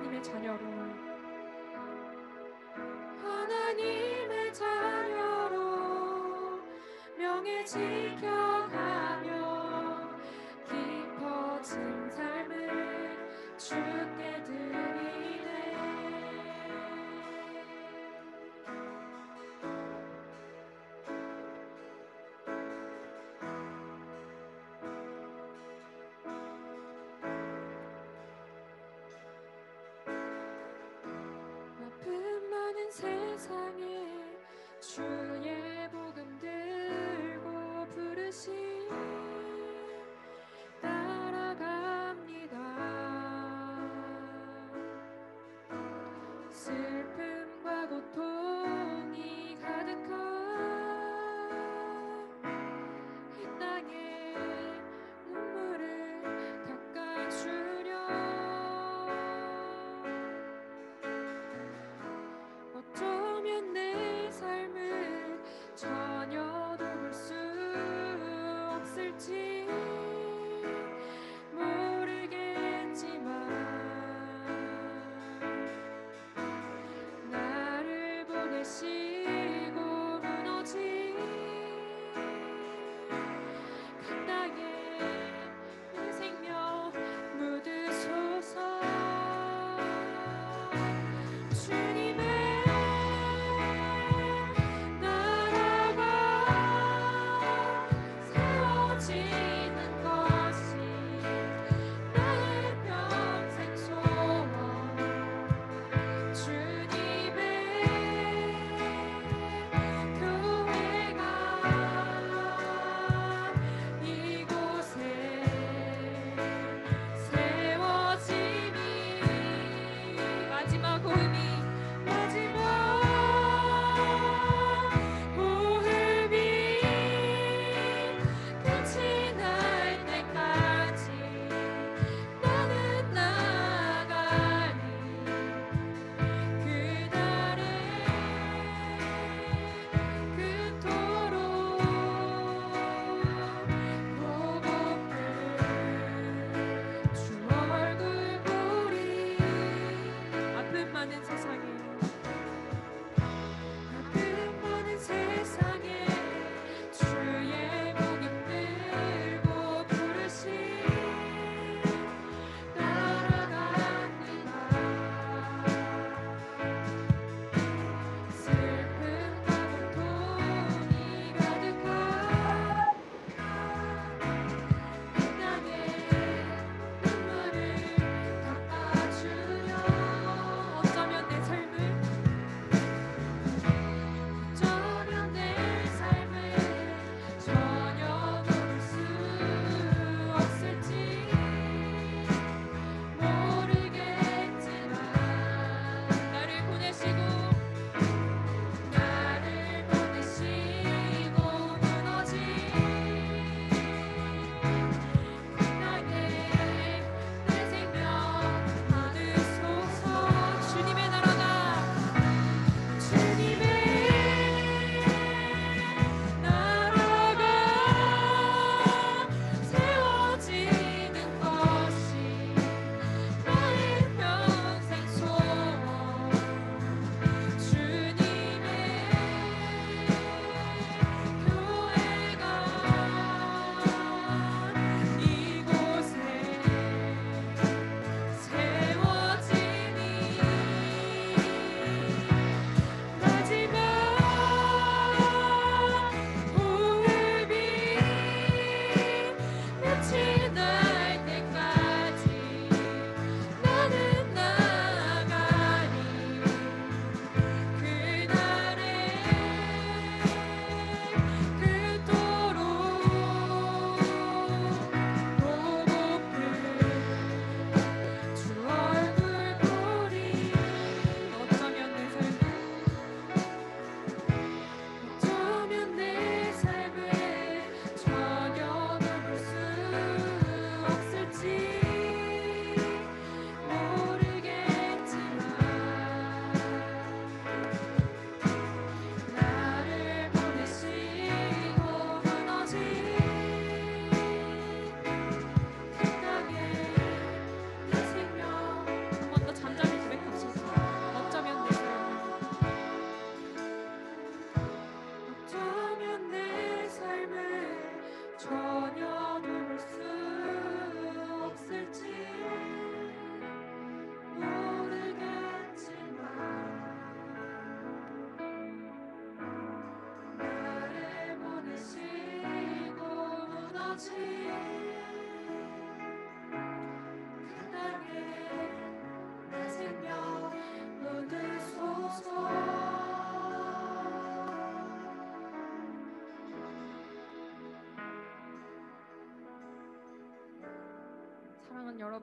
하나님의 자녀로, 하나님의 자녀로 명예 지켜가며 깊어진 삶을 주께 드리네. 아픔 많은 세상에 주의 복음 들고 부르시 따라갑니다.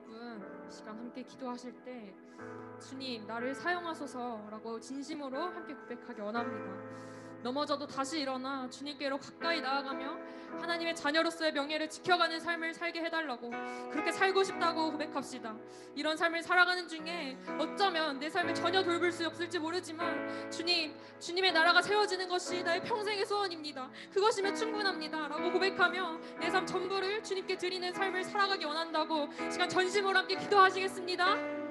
여러분 시간 함께 기도하실 때 주님 나를 사용하소서라고 진심으로 함께 고백하기 원합니다. 넘어져도 다시 일어나 주님께로 가까이 나아가며 하나님의 자녀로서의 명예를 지켜가는 삶을 살게 해달라고, 그렇게 살고 싶다고 고백합시다. 이런 삶을 살아가는 중에 어쩌면 내 삶을 전혀 돌볼 수 없을지 모르지만 주님의 나라가 세워지는 것이 나의 평생의 소원입니다. 그것이면 충분합니다 라고 고백하며 내 삶 전부를 주님께 드리는 삶을 살아가기 원한다고 시간 전심으로 함께 기도하시겠습니다.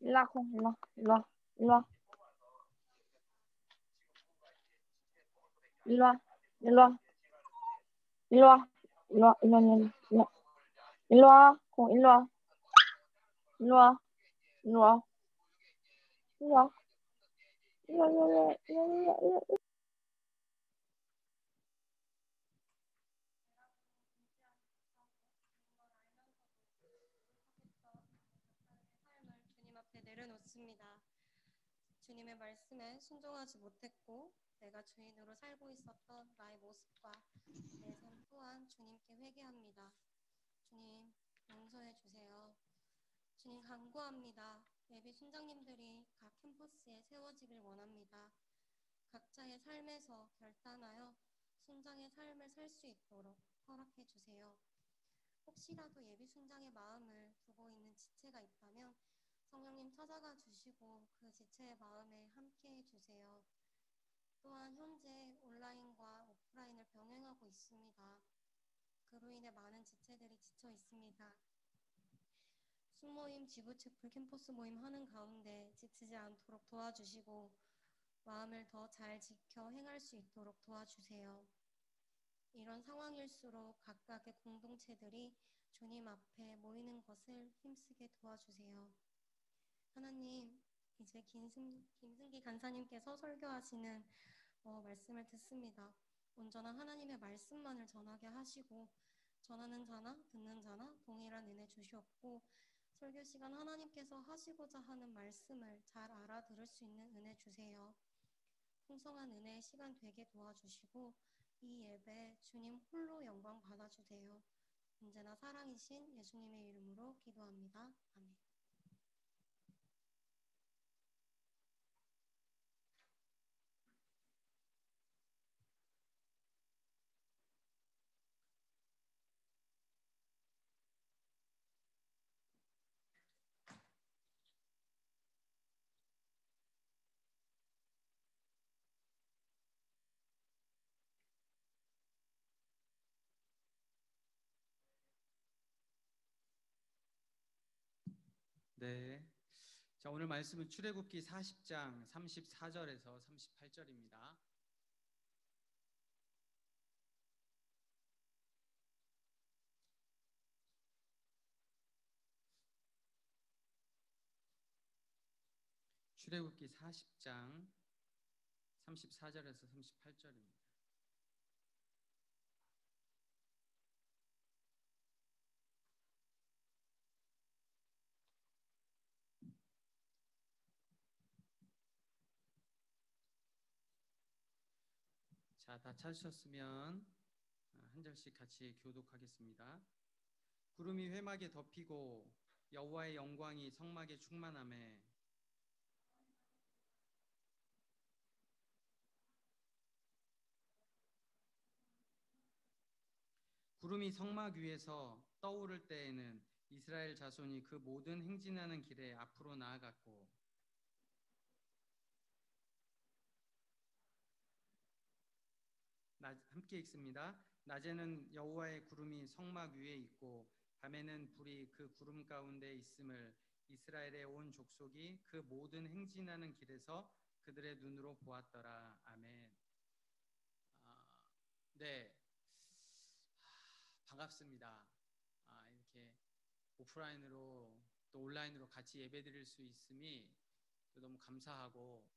일로와, 콩, 일로와, 일로와, 일로와, 일로와, 일로와, 일로와, 일로와, 일로와, 일로와, 콩, 일로와, 일로와, 일로와, 일로와, 일로와, 일로와. 주님 앞에 내려놓습니다. 주님의 말씀에 순종하지 못했고 내가 주인으로 살고 있었던 나의 모습과 내 삶 또한 주님께 회개합니다. 주님 용서해 주세요. 주님 간구합니다. 예비 순장님들이 각 캠퍼스에 세워지길 원합니다. 각자의 삶에서 결단하여 순장의 삶을 살 수 있도록 허락해 주세요. 혹시라도 예비 순장의 마음을 두고 있는 지체가 있다면 성령님 찾아가 주시고 그 지체의 마음에 함께해 주세요. 또한 현재 온라인과 오프라인을 병행하고 있습니다. 그로 인해 많은 지체들이 지쳐 있습니다. 숙모임, 지부체풀, 캠퍼스 모임 하는 가운데 지치지 않도록 도와주시고 마음을 더 잘 지켜 행할 수 있도록 도와주세요. 이런 상황일수록 각각의 공동체들이 주님 앞에 모이는 것을 힘쓰게 도와주세요. 하나님, 이제 김승기 간사님께서 설교하시는 말씀을 듣습니다. 온전한 하나님의 말씀만을 전하게 하시고 전하는 자나 듣는 자나 동일한 은혜 주시옵고 설교 시간 하나님께서 하시고자 하는 말씀을 잘 알아들을 수 있는 은혜 주세요. 풍성한 은혜의 시간 되게 도와주시고 이 예배 주님 홀로 영광 받아주세요. 언제나 사랑이신 예수님의 이름으로 기도합니다. 아멘. 네. 자, 오늘 말씀은 출애굽기 40장 34절에서 38절입니다. 출애굽기 40장 34절에서 38절입니다. 자, 다 찾으셨으면 한 절씩 같이 교독하겠습니다. 구름이 회막에 덮이고 여호와의 영광이 성막에 충만하매 구름이 성막 위에서 떠오를 때에는 이스라엘 자손이 그 모든 행진하는 길에 앞으로 나아갔고 함께 읽습니다. 낮에는 여호와의 구름이 성막 위에 있고 밤에는 불이 그 구름 가운데 있음을 이스라엘의 온 족속이 그 모든 행진하는 길에서 그들의 눈으로 보았더라. 아멘. 네, 반갑습니다. 이렇게 오프라인으로 또 온라인으로 같이 예배드릴 수 있음이 또 너무 감사하고,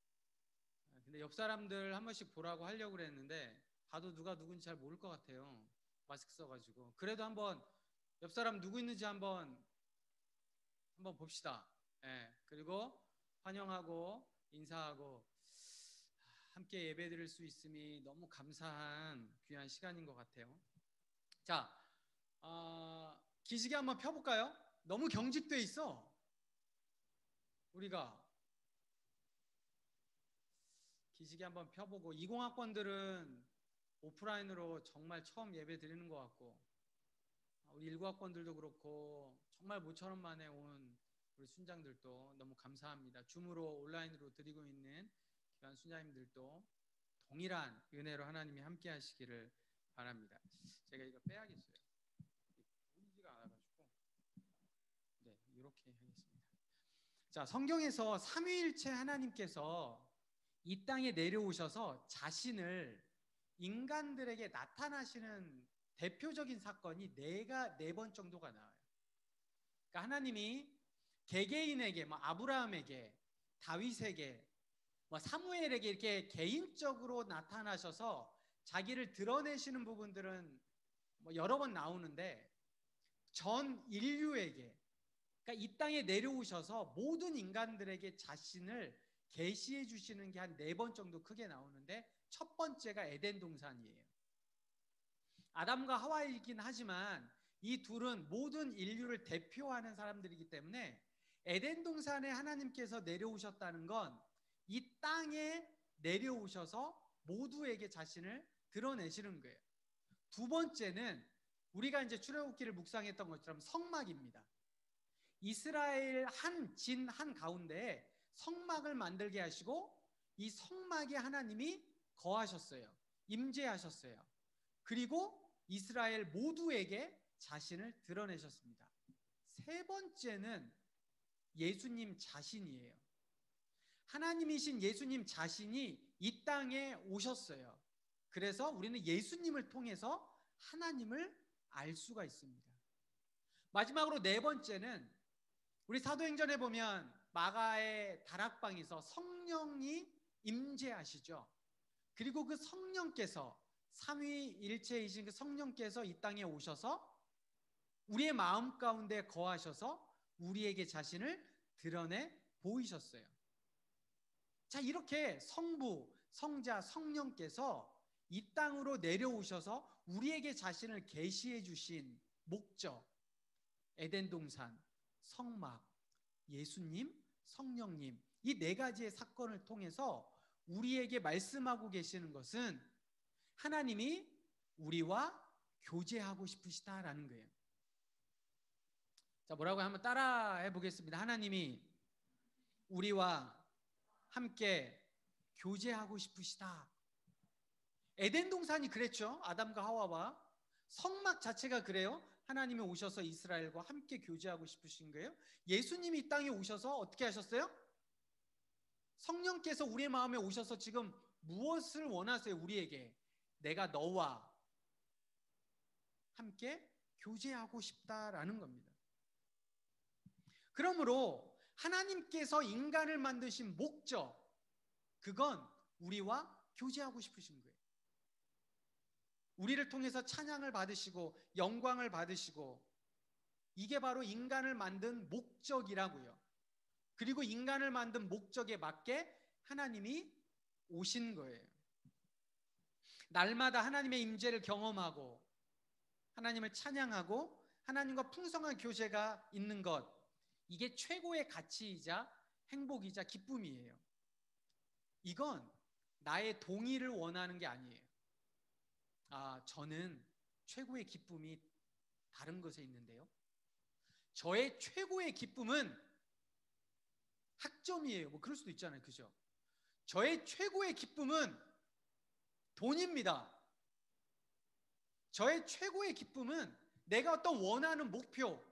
근데 옆 사람들 한 번씩 보라고 하려고 그랬는데 봐도 누가 누군지 잘 모를 것 같아요. 마스크 써가지고. 그래도 한번 옆 사람 누구 있는지 한번 봅시다. 예, 그리고 환영하고 인사하고 함께 예배드릴 수 있음이 너무 감사한 귀한 시간인 것 같아요. 자, 기지개 한번 펴볼까요? 너무 경직돼 있어. 우리가 기지개 한번 펴보고 20학번들은 오프라인으로 정말 처음 예배 드리는 것 같고 우리 19학번들도 그렇고 정말 모처럼 만에 온 우리 순장들도 너무 감사합니다. 줌으로 온라인으로 드리고 있는 귀한 순장님들도 동일한 은혜로 하나님이 함께 하시기를 바랍니다. 제가 이거 빼야겠어요. 보이지가 않아가지고 네, 이렇게 하겠습니다. 자, 성경에서 삼위일체 하나님께서 이 땅에 내려오셔서 자신을 인간들에게 나타나시는 대표적인 사건이 네 번 정도가 나와요. 그러니까 하나님이 개개인에게, 아브라함에게, 다윗에게, 사무엘에게 이렇게 개인적으로 나타나셔서 자기를 드러내시는 부분들은 여러 번 나오는데 전 인류에게, 그러니까 이 땅에 내려오셔서 모든 인간들에게 자신을 계시해 주시는 게 한 4번 정도 크게 나오는데 첫 번째가 에덴 동산이에요. 아담과 하와이긴 하지만 이 둘은 모든 인류를 대표하는 사람들이기 때문에 에덴 동산에 하나님께서 내려오셨다는 건 이 땅에 내려오셔서 모두에게 자신을 드러내시는 거예요. 두 번째는 우리가 이제 출애굽기를 묵상했던 것처럼 성막입니다. 이스라엘 진 한 가운데에 성막을 만들게 하시고 이 성막에 하나님이 거하셨어요. 임재하셨어요. 그리고 이스라엘 모두에게 자신을 드러내셨습니다. 세 번째는 예수님 자신이에요. 하나님이신 예수님 자신이 이 땅에 오셨어요. 그래서 우리는 예수님을 통해서 하나님을 알 수가 있습니다. 마지막으로 네 번째는 우리 사도행전에 보면 마가의 다락방에서 성령이 임재하시죠. 그리고 그 성령께서 삼위일체이신 그 성령께서 이 땅에 오셔서 우리의 마음 가운데 거하셔서 우리에게 자신을 드러내 보이셨어요. 자, 이렇게 성부, 성자, 성령께서 이 땅으로 내려오셔서 우리에게 자신을 계시해 주신 목적, 에덴 동산, 성막, 예수님, 성령님, 이 네 가지의 사건을 통해서 우리에게 말씀하고 계시는 것은 하나님이 우리와 교제하고 싶으시다라는 거예요. 자, 뭐라고 한번 따라해 보겠습니다. 하나님이 우리와 함께 교제하고 싶으시다. 에덴 동산이 그랬죠. 아담과 하와와. 성막 자체가 그래요. 하나님이 오셔서 이스라엘과 함께 교제하고 싶으신 거예요. 예수님이 이 땅에 오셔서 어떻게 하셨어요? 성령께서 우리의 마음에 오셔서 지금 무엇을 원하세요? 우리에게 내가 너와 함께 교제하고 싶다라는 겁니다. 그러므로 하나님께서 인간을 만드신 목적, 그건 우리와 교제하고 싶으신 거예요. 우리를 통해서 찬양을 받으시고 영광을 받으시고, 이게 바로 인간을 만든 목적이라고요. 그리고 인간을 만든 목적에 맞게 하나님이 오신 거예요. 날마다 하나님의 임재를 경험하고 하나님을 찬양하고 하나님과 풍성한 교제가 있는 것, 이게 최고의 가치이자 행복이자 기쁨이에요. 이건 나의 동의를 원하는 게 아니에요. 저는 최고의 기쁨이 다른 것에 있는데요. 저의 최고의 기쁨은 학점이에요. 뭐 그럴 수도 있잖아요. 그죠? 저의 최고의 기쁨은 돈입니다. 저의 최고의 기쁨은 내가 어떤 원하는 목표,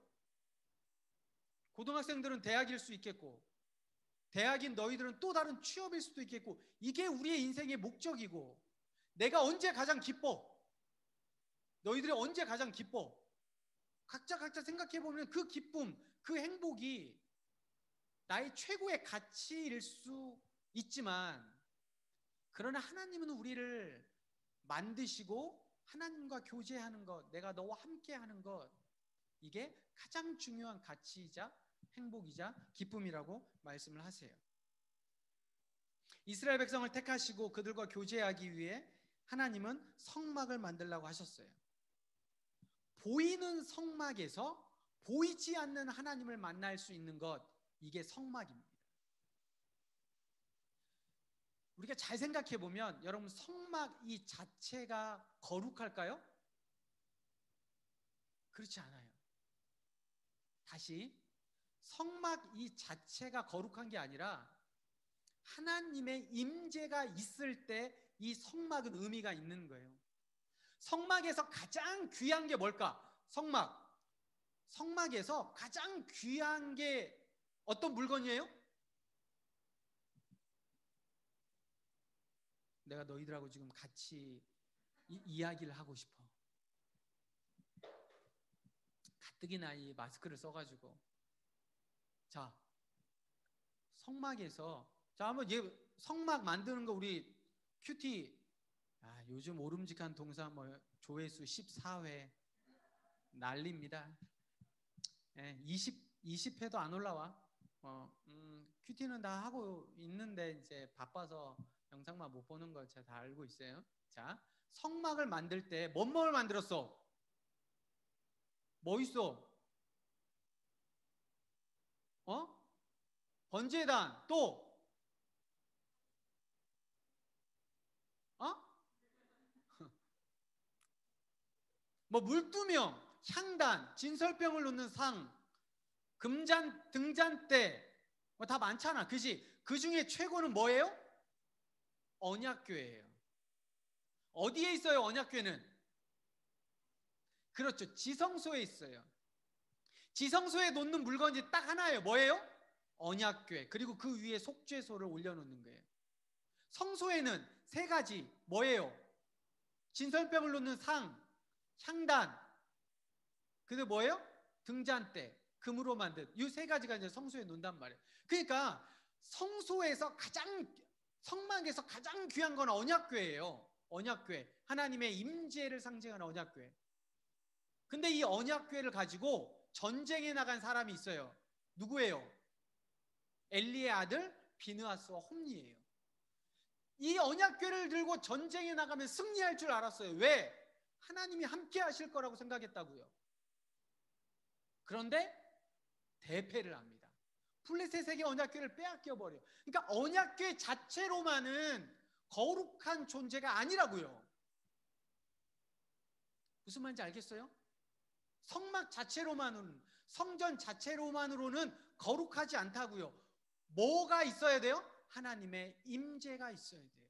고등학생들은 대학일 수 있겠고 대학인 너희들은 또 다른 취업일 수도 있겠고, 이게 우리의 인생의 목적이고, 내가 언제 가장 기뻐? 너희들이 언제 가장 기뻐? 각자 생각해보면 그 기쁨, 그 행복이 나의 최고의 가치일 수 있지만, 그러나 하나님은 우리를 만드시고 하나님과 교제하는 것, 내가 너와 함께하는 것, 이게 가장 중요한 가치이자 행복이자 기쁨이라고 말씀을 하세요. 이스라엘 백성을 택하시고 그들과 교제하기 위해 하나님은 성막을 만들라고 하셨어요. 보이는 성막에서 보이지 않는 하나님을 만날 수 있는 것, 이게 성막입니다. 우리가 잘 생각해 보면 여러분, 성막 이 자체가 거룩할까요? 그렇지 않아요. 다시, 성막 이 자체가 거룩한 게 아니라 하나님의 임재가 있을 때 이 성막은 의미가 있는 거예요. 성막에서 가장 귀한 게 뭘까? 성막에서 가장 귀한 게 어떤 물건이에요? 내가 너희들하고 지금 같이 이야기를 하고 싶어. 가뜩이나 이 마스크를 써가지고, 자, 성막에서, 자, 한번 성막 만드는 거 우리 큐티, 요즘 오름직한 동사 뭐 조회수 14회 난립니다. 20회도 안 올라와. 큐티는 다 하고 있는데 이제 바빠서 영상만 못 보는 걸 제가 다 알고 있어요. 자, 성막을 만들 때 뭐를 만들었어? 뭐 있어? 번제단, 또 뭐 물두명, 향단, 진설병을 놓는 상, 금잔, 등잔대, 뭐 다 많잖아. 그지? 그 중에 최고는 뭐예요? 언약궤예요. 어디에 있어요, 언약궤는? 그렇죠. 지성소에 있어요. 지성소에 놓는 물건이 딱 하나예요. 뭐예요? 언약궤. 그리고 그 위에 속죄소를 올려놓는 거예요. 성소에는 세 가지. 뭐예요? 진설병을 놓는 상, 향단, 그리고 뭐예요? 등잔대, 금으로 만든 이 세 가지가 이제 성소에 놓는단 말이에요. 그러니까 성소에서 성막에서 가장 귀한 건 언약궤예요. 언약궤, 하나님의 임재를 상징하는 언약궤. 근데 이 언약궤를 가지고 전쟁에 나간 사람이 있어요. 누구예요? 엘리의 아들 비느하스와 홈리예요. 이 언약궤를 들고 전쟁에 나가면 승리할 줄 알았어요. 왜? 하나님이 함께 하실 거라고 생각했다고요. 그런데 대패를 합니다. 블레셋에게 언약궤를 빼앗겨 버려. 그러니까 언약궤 자체로만은 거룩한 존재가 아니라고요. 무슨 말인지 알겠어요? 성막 자체로만은, 성전 자체로만으로는 거룩하지 않다고요. 뭐가 있어야 돼요? 하나님의 임재가 있어야 돼요.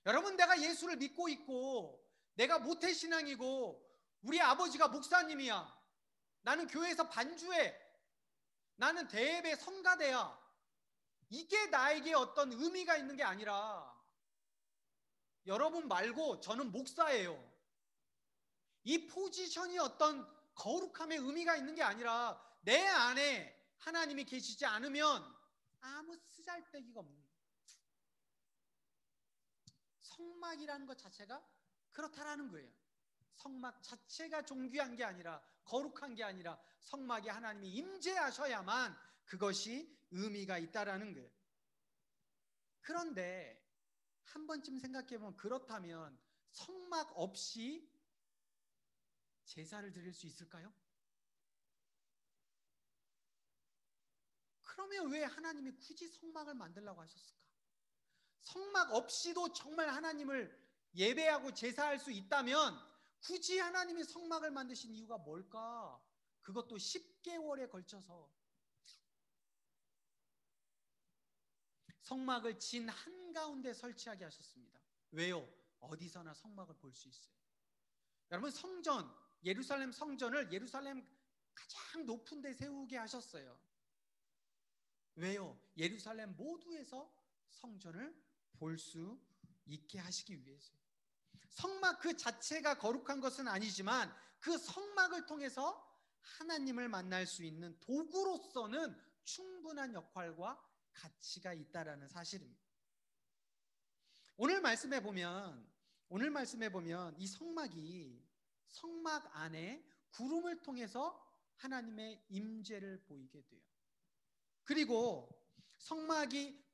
여러분, 내가 예수를 믿고 있고 내가 모태신앙이고 우리 아버지가 목사님이야, 나는 교회에서 반주해, 나는 대예배 성가대야, 이게 나에게 어떤 의미가 있는 게 아니라, 여러분 말고 저는 목사예요, 이 포지션이 어떤 거룩함의 의미가 있는 게 아니라 내 안에 하나님이 계시지 않으면 아무 쓰잘데기가 없는 거예요. 성막이라는 것 자체가 그렇다라는 거예요. 성막 자체가 존귀한 게 아니라, 거룩한 게 아니라, 성막에 하나님이 임재하셔야만 그것이 의미가 있다라는 거예요. 그런데 한 번쯤 생각해보면, 그렇다면 성막 없이 제사를 드릴 수 있을까요? 그러면 왜 하나님이 굳이 성막을 만들라고 하셨을까? 성막 없이도 정말 하나님을 예배하고 제사할 수 있다면 굳이 하나님이 성막을 만드신 이유가 뭘까? 그것도 10개월에 걸쳐서 성막을 진 한가운데 설치하게 하셨습니다. 왜요? 어디서나 성막을 볼 수 있어요. 여러분, 성전, 예루살렘 성전을 예루살렘 가장 높은 데 세우게 하셨어요. 왜요? 예루살렘 모두에서 성전을 볼 수 있게 하시기 위해서요. 성막 그 자체가 거룩한 것은 아니지만 그 성막을 통해서 하나님을 만날 수 있는 도구로서는 충분한 역할과 가치가 있다라는 사실입니다. 오늘 말씀에 보면 이 성막이 성막 안에 구름을 통해서 하나님의 임재를 보이게 돼요. 그리고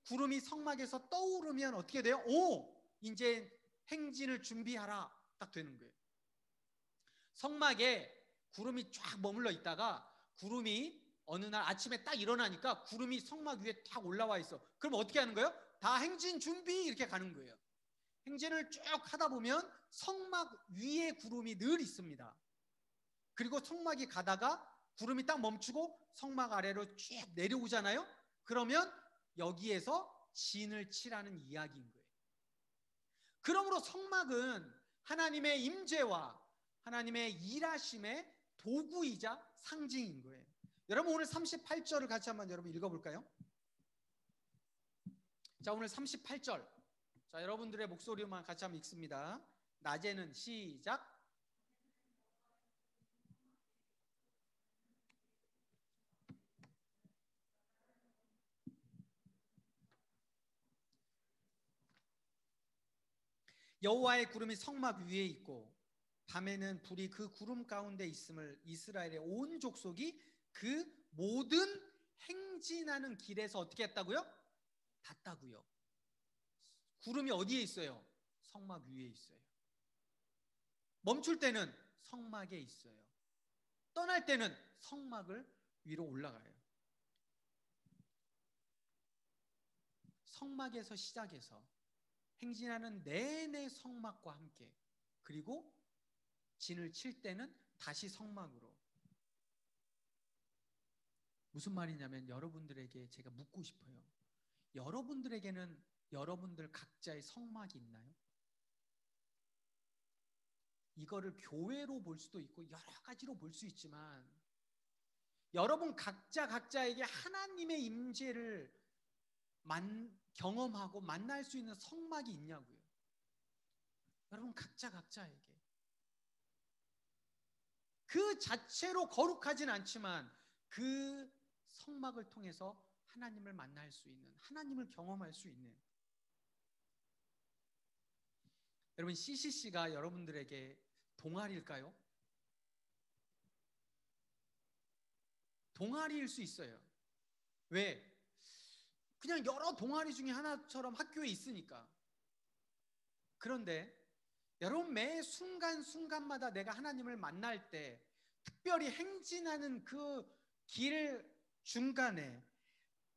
구름이 성막에서 떠오르면 어떻게 돼요? 이제 행진을 준비하라, 딱 되는 거예요. 성막에 구름이 쫙 머물러 있다가 구름이 어느 날 아침에 딱 일어나니까 구름이 성막 위에 딱 올라와 있어. 그럼 어떻게 하는 거예요? 다 행진 준비, 이렇게 가는 거예요. 행진을 쭉 하다 보면 성막 위에 구름이 늘 있습니다. 그리고 성막이 가다가 구름이 딱 멈추고 성막 아래로 쭉 내려오잖아요. 그러면 여기에서 진을 치라는 이야기인 거예요. 그러므로 성막은 하나님의 임재와 하나님의 일하심의 도구이자 상징인 거예요. 여러분, 오늘 38절을 같이 한번 여러분 읽어볼까요? 자, 오늘 38절. 자, 여러분들의 목소리만 같이 한번 읽습니다. 낮에는 시작. 여호와의 구름이 성막 위에 있고 밤에는 불이 그 구름 가운데 있음을 이스라엘의 온 족속이 그 모든 행진하는 길에서 어떻게 했다고요? 봤다고요. 구름이 어디에 있어요? 성막 위에 있어요. 멈출 때는 성막에 있어요. 떠날 때는 성막을 위로 올라가요. 성막에서 시작해서 행진하는 내내 성막과 함께, 그리고 진을 칠 때는 다시 성막으로. 무슨 말이냐면 여러분들에게 제가 묻고 싶어요. 여러분들에게는 여러분들 각자의 성막이 있나요? 이거를 교회로 볼 수도 있고 여러 가지로 볼 수 있지만 여러분 각자에게 하나님의 임재를 경험하고 만날 수 있는 성막이 있냐고요. 여러분 각자에게 그 자체로 거룩하진 않지만 그 성막을 통해서 하나님을 만날 수 있는, 하나님을 경험할 수 있는. 여러분, CCC가 여러분들에게 동아리일까요? 동아리일 수 있어요. 왜? 그냥 여러 동아리 중에 하나처럼 학교에 있으니까. 그런데 여러분, 매 순간순간마다 내가 하나님을 만날 때 특별히 행진하는 그 길 중간에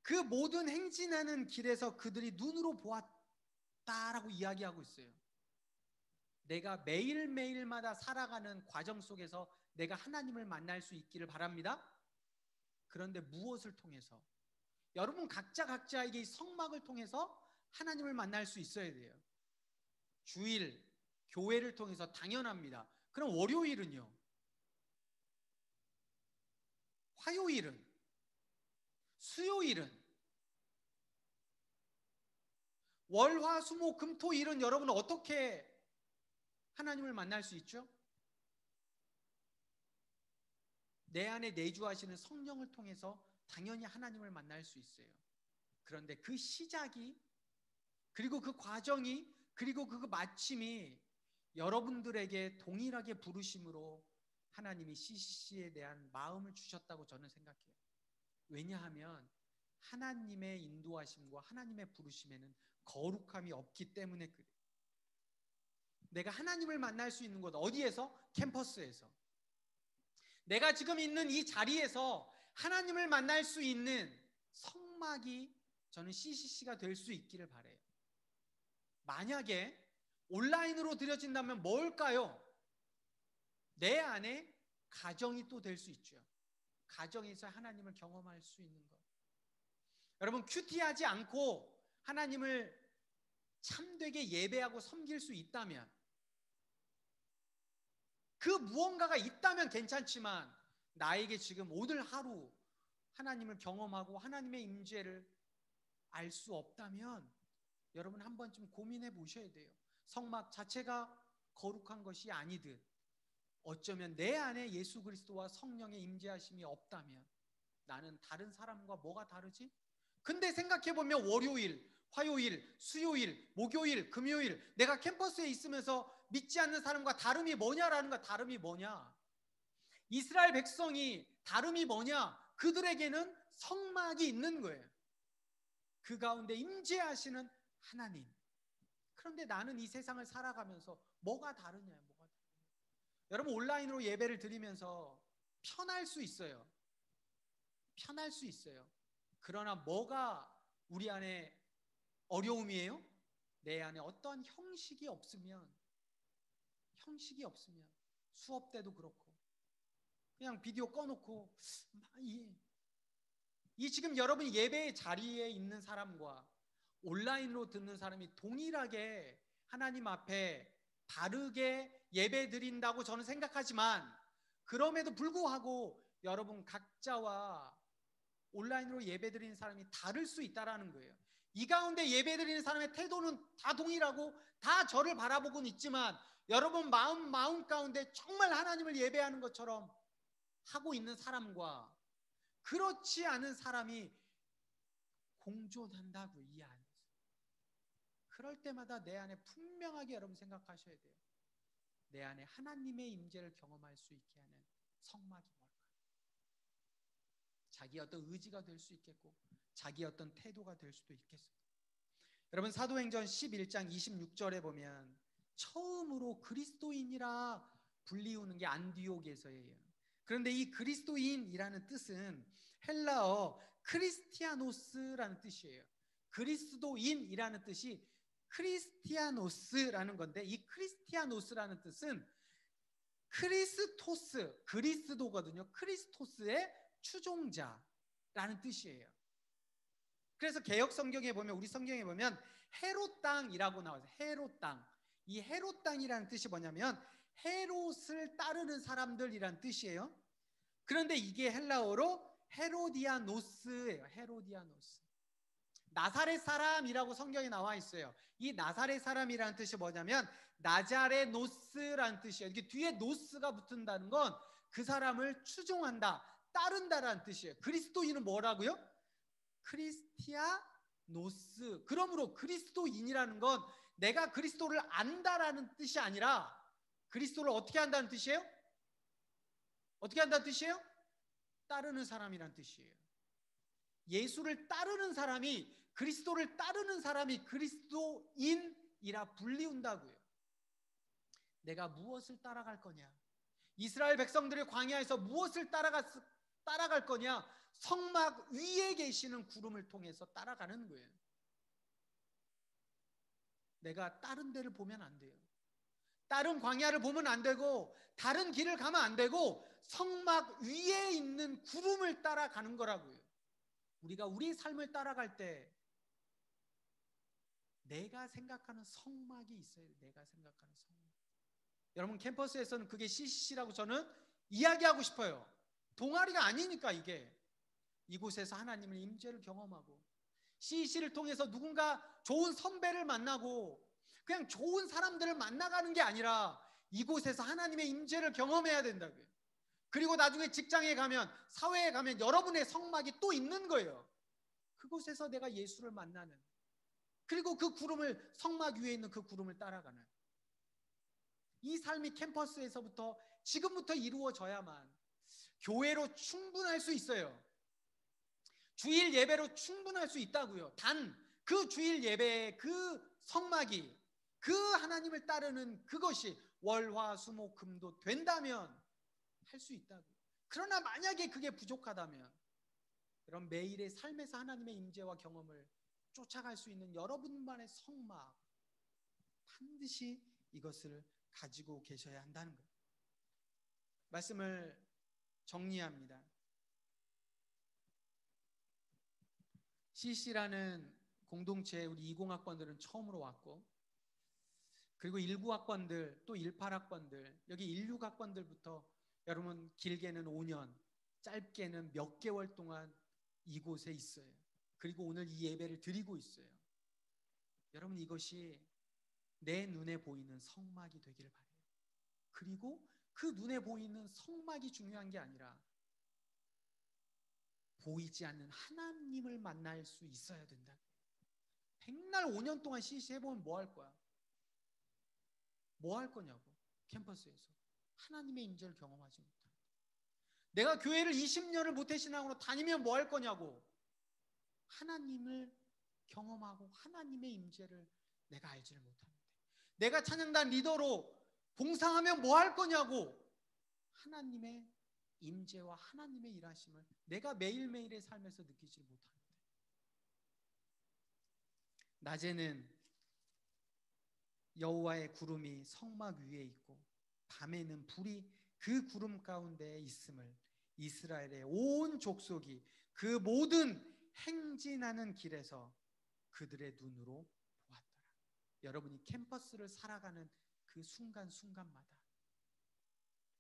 그 모든 행진하는 길에서 그들이 눈으로 보았다라고 이야기하고 있어요. 내가 매일매일마다 살아가는 과정 속에서 내가 하나님을 만날 수 있기를 바랍니다. 그런데 무엇을 통해서? 여러분 각자에게 이 성막을 통해서 하나님을 만날 수 있어야 돼요. 주일, 교회를 통해서 당연합니다. 그럼 월요일은요? 화요일은? 수요일은? 월, 화, 수, 목, 금, 토, 일은 여러분은 어떻게 하나님을 만날 수 있죠? 내 안에 내주하시는 성령을 통해서 당연히 하나님을 만날 수 있어요. 그런데 그 시작이, 그리고 그 과정이, 그리고 그 마침이 여러분들에게 동일하게 부르심으로 하나님이 CCC에 대한 마음을 주셨다고 저는 생각해요. 왜냐하면 하나님의 인도하심과 하나님의 부르심에는 거룩함이 없기 때문에 그래. 내가 하나님을 만날 수 있는 곳 어디에서? 캠퍼스에서. 내가 지금 있는 이 자리에서 하나님을 만날 수 있는 성막이 저는 CCC가 될 수 있기를 바라요. 만약에 온라인으로 드려진다면 뭘까요? 내 안에 가정이 또 될 수 있죠. 가정에서 하나님을 경험할 수 있는 것. 여러분, 큐티하지 않고 하나님을 참되게 예배하고 섬길 수 있다면, 그 무언가가 있다면 괜찮지만 나에게 지금 오늘 하루 하나님을 경험하고 하나님의 임재를 알 수 없다면 여러분 한 번쯤 고민해 보셔야 돼요. 성막 자체가 거룩한 것이 아니듯 어쩌면 내 안에 예수 그리스도와 성령의 임재하심이 없다면 나는 다른 사람과 뭐가 다르지? 근데 생각해 보면 월요일, 화요일, 수요일, 목요일, 금요일 내가 캠퍼스에 있으면서 믿지 않는 사람과 다름이 뭐냐라는 거. 다름이 뭐냐? 이스라엘 백성이 다름이 뭐냐? 그들에게는 성막이 있는 거예요. 그 가운데 임재하시는 하나님. 그런데 나는 이 세상을 살아가면서 뭐가 다르냐? 뭐가 다르냐? 여러분, 온라인으로 예배를 드리면서 편할 수 있어요. 편할 수 있어요. 그러나 뭐가 우리 안에 어려움이에요? 내 안에 어떤 형식이 없으면 수업 때도 그렇고 그냥 비디오 꺼놓고 이 지금 여러분이 예배의 자리에 있는 사람과 온라인으로 듣는 사람이 동일하게 하나님 앞에 바르게 예배 드린다고 저는 생각하지만, 그럼에도 불구하고 여러분 각자와 온라인으로 예배 드리는 사람이 다를 수 있다는 거예요. 이 가운데 예배 드리는 사람의 태도는 다 동일하고 다 저를 바라보고는 있지만 여러분 마음 가운데 정말 하나님을 예배하는 것처럼 하고 있는 사람과 그렇지 않은 사람이 공존한다고 이 안에서. 그럴 때마다 내 안에 분명하게 여러분 생각하셔야 돼요. 내 안에 하나님의 임재를 경험할 수 있게 하는 성막이 뭘까요? 자기 어떤 의지가 될 수 있겠고 자기 어떤 태도가 될 수도 있겠습니다. 여러분, 사도행전 11장 26절에 보면 처음으로 그리스도인이라 불리우는 게 안디옥에서예요. 그런데 이 그리스도인이라는 뜻은 헬라어 크리스티아노스라는 뜻이에요. 그리스도인이라는 뜻이 크리스티아노스라는 건데, 이 크리스티아노스라는 뜻은 크리스토스, 그리스도거든요. 크리스토스의 추종자라는 뜻이에요. 그래서 개역 성경에 보면, 우리 성경에 보면 헤롯 땅이라고 나와요. 헤롯 땅. 이 헤롯 땅이라는 뜻이 뭐냐면 헤롯을 따르는 사람들이란 뜻이에요. 그런데 이게 헬라어로 헤로디아노스예요. 헤로디아노스. 나사렛 사람이라고 성경에 나와 있어요. 이 나사렛 사람이라는 뜻이 뭐냐면 나자레노스라는 뜻이에요. 이게 뒤에 노스가 붙는다는 건 그 사람을 추종한다, 따른다라는 뜻이에요. 그리스도인은 뭐라고요? 크리스티아노스. 그러므로 그리스도인이라는 건 내가 그리스도를 안다라는 뜻이 아니라 그리스도를 어떻게 한다는 뜻이에요? 어떻게 한다는 뜻이에요? 따르는 사람이란 뜻이에요. 예수를 따르는 사람이, 그리스도를 따르는 사람이 그리스도인이라 불리운다고요. 내가 무엇을 따라갈 거냐? 이스라엘 백성들의 광야에서 무엇을 따라갈 거냐? 성막 위에 계시는 구름을 통해서 따라가는 거예요. 내가 다른 데를 보면 안 돼요. 다른 광야를 보면 안 되고 다른 길을 가면 안 되고 성막 위에 있는 구름을 따라가는 거라고요. 우리가 우리 삶을 따라갈 때 내가 생각하는 성막이 있어요. 내가 생각하는 성막. 여러분, 캠퍼스에서는 그게 CCC라고 저는 이야기하고 싶어요. 동아리가 아니니까. 이게 이곳에서 하나님의 임재를 경험하고 CCC를 통해서 누군가 좋은 선배를 만나고 그냥 좋은 사람들을 만나가는 게 아니라 이곳에서 하나님의 임재를 경험해야 된다고요. 그리고 나중에 직장에 가면, 사회에 가면 여러분의 성막이 또 있는 거예요. 그곳에서 내가 예수를 만나는, 그리고 그 구름을, 성막 위에 있는 그 구름을 따라가는 이 삶이 캠퍼스에서부터 지금부터 이루어져야만 교회로 충분할 수 있어요. 주일 예배로 충분할 수 있다고요. 단 그 주일 예배의 그 성막이, 그 하나님을 따르는 그것이 월화수목금도 된다면 할 수 있다고. 그러나 만약에 그게 부족하다면 그럼 매일의 삶에서 하나님의 임재와 경험을 쫓아갈 수 있는 여러분만의 성막, 반드시 이것을 가지고 계셔야 한다는 거예요. 말씀을 정리합니다. CC라는 공동체에 우리 20학번들은 처음으로 왔고, 그리고 19학번들 또 18학번들, 여기 16학번들부터 여러분 길게는 5년, 짧게는 몇 개월 동안 이곳에 있어요. 그리고 오늘 이 예배를 드리고 있어요. 여러분, 이것이 내 눈에 보이는 성막이 되기를 바라요. 그리고 그 눈에 보이는 성막이 중요한 게 아니라 보이지 않는 하나님을 만날 수 있어야 된다. 백날 5년 동안 CC 해보면 뭐 할 거야? 뭐 할 거냐고. 캠퍼스에서 하나님의 임재를 경험하지 못한다. 내가 교회를 20년을 모태신앙으로 다니면 뭐 할 거냐고. 하나님을 경험하고 하나님의 임재를 내가 알지를 못하는데, 내가 찬양단 리더로 봉사하면 뭐 할 거냐고. 하나님의 임재와 하나님의 일하심을 내가 매일매일의 삶에서 느끼지 못하는데, 낮에는 여호와의 구름이 성막 위에 있고 밤에는 불이 그 구름 가운데에 있음을 이스라엘의 온 족속이 그 모든 행진하는 길에서 그들의 눈으로 보았더라. 여러분이 캠퍼스를 살아가는 그 순간순간마다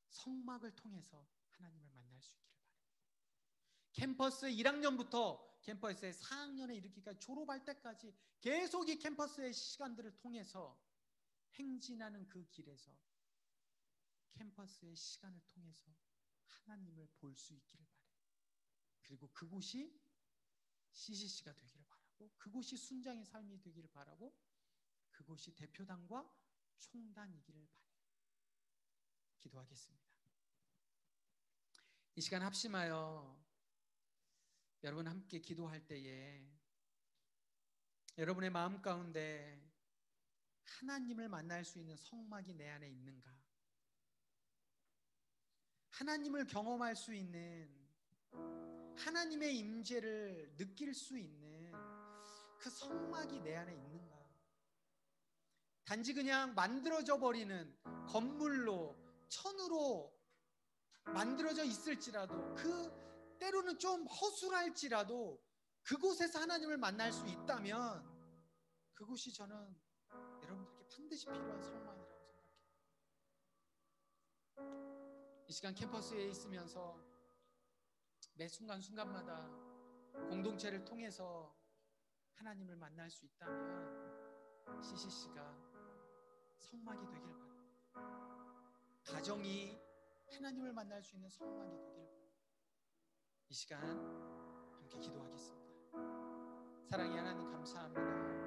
성막을 통해서 하나님을 만날 수 있기를 바랍니다. 캠퍼스 1학년부터 캠퍼스의 4학년에 이르기까지 졸업할 때까지 계속 이 캠퍼스의 시간들을 통해서 행진하는 그 길에서 캠퍼스의 시간을 통해서 하나님을 볼 수 있기를 바라요. 그리고 그곳이 CCC가 되기를 바라고, 그곳이 순장의 삶이 되기를 바라고, 그곳이 대표단과 총단이기를 바라요. 기도하겠습니다. 이 시간 합심하여 여러분 함께 기도할 때에 여러분의 마음 가운데 하나님을 만날 수 있는 성막이 내 안에 있는가? 하나님을 경험할 수 있는, 하나님의 임재를 느낄 수 있는 그 성막이 내 안에 있는가? 단지 그냥 만들어져 버리는 건물로, 천으로 만들어져 있을지라도, 그 때로는 좀 허술할지라도 그곳에서 하나님을 만날 수 있다면 그곳이 저는 여러분들에게 반드시 필요한 성막이라고 생각해요. 이 시간 캠퍼스에 있으면서 매 순간순간마다 공동체를 통해서 하나님을 만날 수 있다면 CCC가 성막이 되길 바랍니다. 가정이 하나님을 만날 수 있는 성막이 되길 바랍니다. 이 시간 함께 기도하겠습니다. 사랑의 하나님, 감사합니다.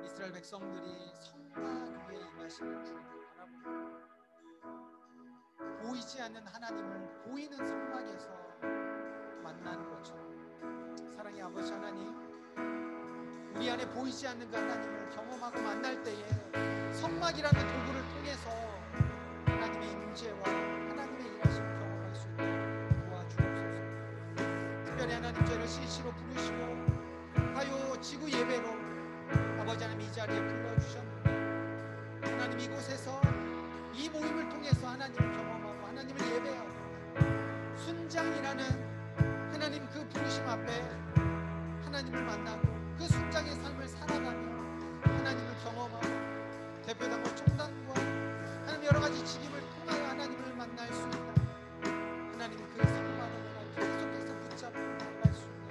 이스라엘 백성들이 성막 위에 임하시는 주님을 바라보고 보이지 않는 하나님을 보이는 성막에서 만나는 것처럼, 사랑의 아버지 하나님, 우리 안에 보이지 않는 그 하나님을 경험하고 만날 때에 성막이라는 도구를 통해서 하나님의 임재와 하나님의 일하심을 경험할 수 있도록 도와주옵소서. 특별히 하나님, 저희를 CC로 부르시고 화요 지구 예배로 아버지 하나님 이 자리에 불러주셨는데, 하나님 이곳에서 이 모임을 통해서 하나님을 경험하고 하나님을 예배하고 순장이라는 하나님 그 부르심 앞에 하나님을 만나고 그 순장의 삶을 살아가며 하나님을 경험하고 대표단과 총단과 하나님 여러 가지 직임을 통하여 하나님을 만날 수 있다. 하나님 그 성막을 계속해서 붙잡고 나갈 수 있는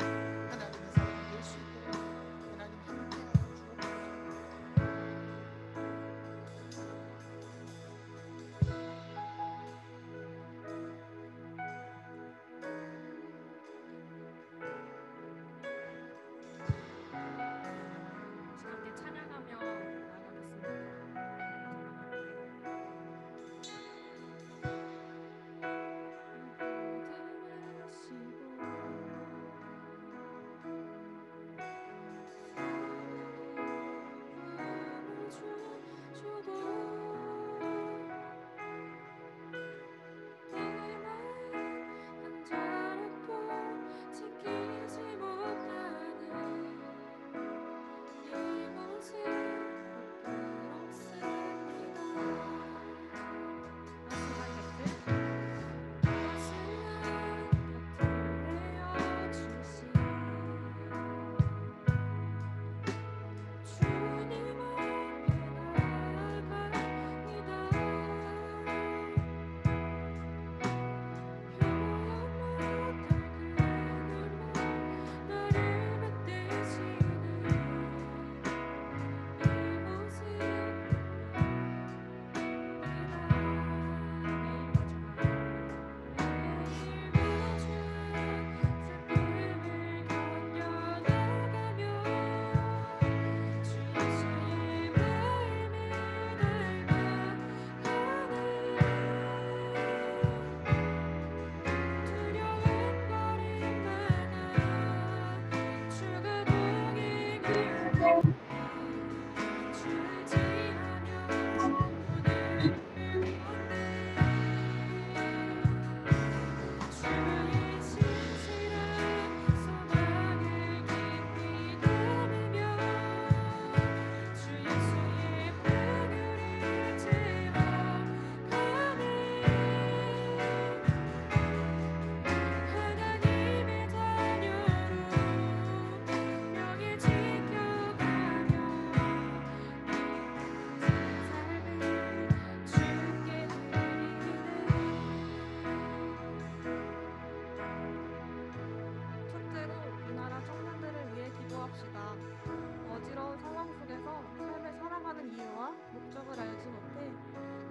목적을 알지 못해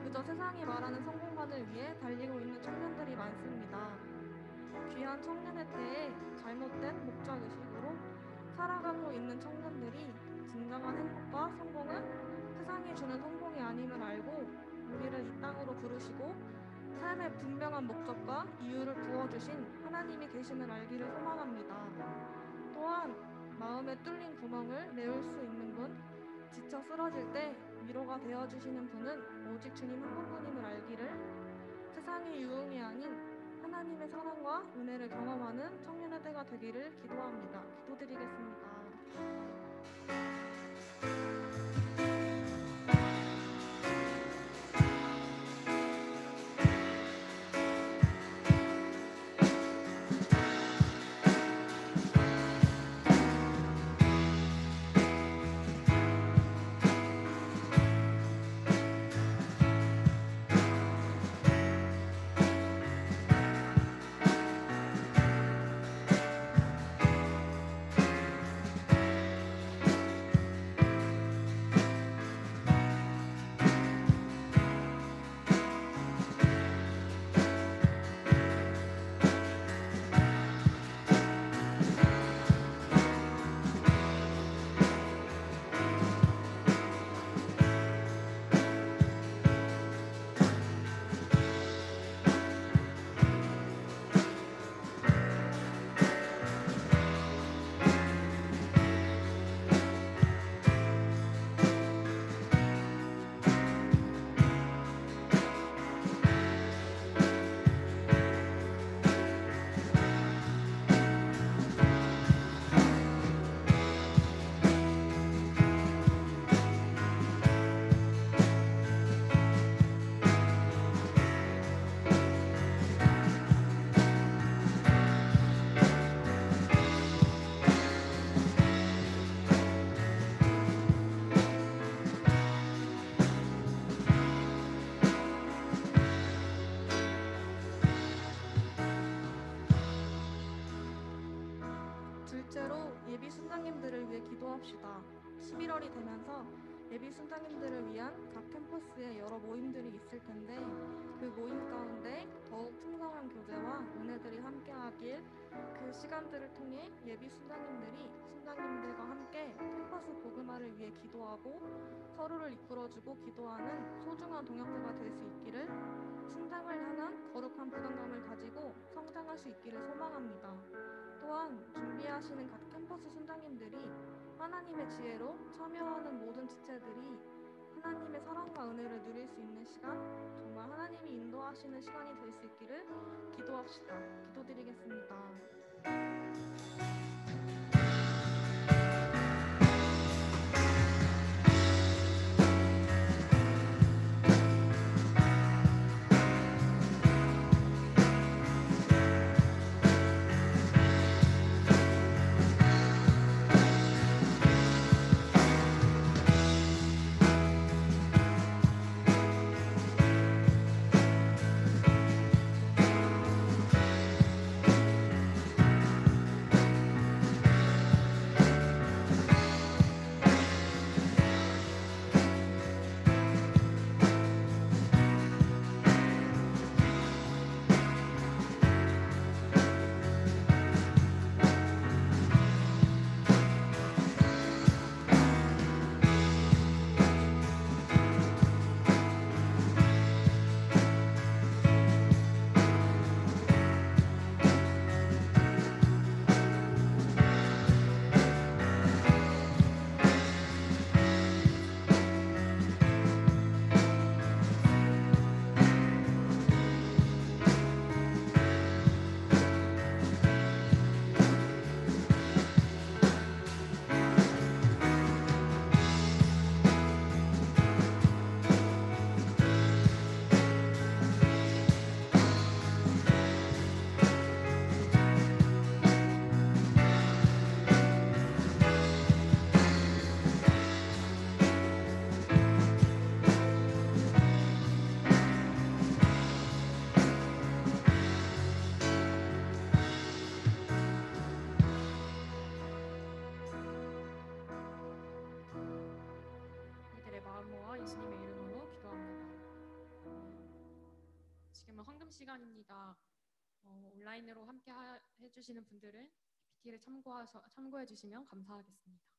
그저 세상이 말하는 성공만을 위해 달리고 있는 청년들이 많습니다. 귀한 청년의 때에 잘못된 목적의식으로 살아가고 있는 청년들이 진정한 행복과 성공은 세상이 주는 성공이 아님을 알고 우리를 이 땅으로 부르시고 삶의 분명한 목적과 이유를 부어주신 하나님이 계심을 알기를 소망합니다. 또한 마음에 뚫린 구멍을 메울 수 있는 분, 지쳐 쓰러질 때 위로가 되어주시는 분은 오직 주님 한 분뿐임을 알기를, 세상의 유흥이 아닌 하나님의 사랑과 은혜를 경험하는 청년의 때가 되기를 기도합니다. 기도드리겠습니다. 둘째로 예비 순장님들을 위해 기도합시다. 11월이 되면서 예비 순장님들을 위한 각 캠퍼스에 여러 모임들이 있을 텐데 그 모임 가운데 더욱 풍성한 교제와 은혜들이 함께하길, 그 시간들을 통해 예비 순장님들이 순장님들과 함께 캠퍼스 복음화를 위해 기도하고 서로를 이끌어주고 기도하는 소중한 동역자가 될 수 있기를, 순장을 향한 거룩한 부담감을 가지고 성장할 수 있기를 소망합니다. 또한 준비하시는 각 캠퍼스 순장님들이 하나님의 지혜로 참여하는 모든 지체들이 하나님의 사랑과 은혜를 누릴 수 있는 시간, 정말 하나님이 인도하시는 시간이 될 수 있기를 기도합시다. 기도드리겠습니다. 예수님의 이름으로 기도합니다. 지금은 헌금 시간입니다. 온라인으로 함께 해주시는 분들은 PPT를 참고해 주시면 감사하겠습니다.